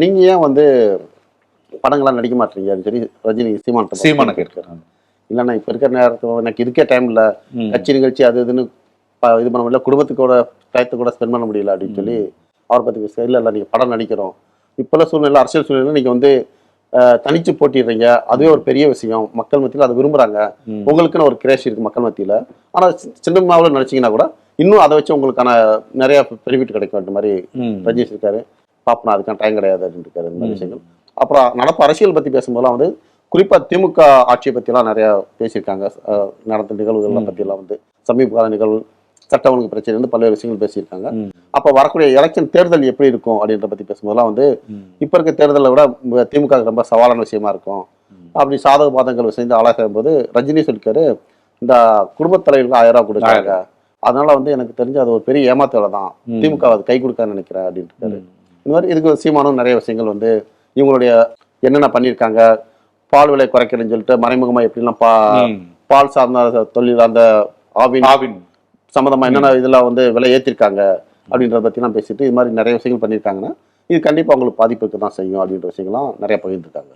நீங்க ஏன் வந்து படங்கள்லாம் நடிக்க மாட்டீங்க அப்படின்னு சொல்லி ரஜினி சீமான கேட்கிறாங்க. இல்லைன்னா இப்போ இருக்கிற நேரத்தில் எனக்கு இதுக்கே டைம் இல்லை, கட்சி நிகழ்ச்சி அது இதுன்னு இது பண்ண முடியல, குடும்பத்துக்கூட டயத்தை கூட ஸ்பெண்ட் பண்ண முடியல அப்படின்னு சொல்லி அவரை பற்றி பேச. இல்லை நீங்கள் படம் நடிக்கிறோம், இப்போல்லாம் சூழ்நிலை அரசியல் சூழ்நிலை நீங்கள் வந்து தனிச்சு போட்டிடுறீங்க, அதுவே ஒரு பெரிய விஷயம், மக்கள் மத்தியில் அதை விரும்புகிறாங்க, உங்களுக்குன்னு ஒரு கிரேஷ் இருக்குது மக்கள் மத்தியில். ஆனால் சின்னமாவில் நினச்சிங்கன்னா கூட இன்னும் அதை வச்சு உங்களுக்கான நிறைய பெனிஃபிட் கிடைக்கும் மாதிரி ரஜினி இருக்காரு. பாப்பனா அதுக்கான டைம் கிடையாது அப்படின்னு இருக்காரு, இந்த மாதிரி விஷயங்கள். அப்புறம் நடப்பு அரசியல் பற்றி பேசும்போதெல்லாம் வந்து குறிப்பாக திமுக ஆட்சியை பற்றிலாம் நிறையா பேசியிருக்காங்க. நடந்த நிகழ்வுகள்லாம் பற்றியெல்லாம் வந்து சமீப கால நிகழ்வு, சட்ட ஒழுங்கு பிரச்சனை வந்து பல்வேறு விஷயங்கள் பேசியிருக்காங்க. அப்போ வரக்கூடிய எலெக்ஷன் தேர்தல் எப்படி இருக்கும் அப்படின்ற பற்றி பேசும்போதெல்லாம் வந்து இப்போ இருக்க தேர்தலை விட திமுக ரொம்ப சவாலான விஷயமா இருக்கும் அப்படி சாதக பாதங்கள் விஷயம் ஆளாகும் போது ரஜினி சொல்லிக்காரு, இந்த குடும்பத் தலைவர்களுக்கு 1000 ரூபா கொடுத்தாங்க, அதனால வந்து எனக்கு தெரிஞ்சு அது ஒரு பெரிய ஏமாத்தோட தான், திமுக அது கை கொடுக்கான்னு நினைக்கிறேன் அப்படின்ட்டு இருக்காரு. இந்த மாதிரி இதுக்கு சீமானும் நிறைய விஷயங்கள் வந்து இவங்களுடைய என்னென்ன பண்ணியிருக்காங்க, பால் விலை குறைக்கணும்னு சொல்லிட்டு மறைமுகமாக எப்படிலாம் பால் சார்ந்த தொழில் அந்த ஆவின் சம்மந்தமாக என்னென்ன இதெல்லாம் வந்து விலை ஏற்றிருக்காங்க அப்படின்றத பற்றிலாம் பேசிட்டு இது மாதிரி நிறைய விஷயங்கள் பண்ணியிருக்காங்கன்னா இது கண்டிப்பாக அவங்களுக்கு பாதிப்புக்கு தான் செய்யும் அப்படின்ற விஷயங்கள்லாம் நிறைய பகிர்ந்துருக்காங்க.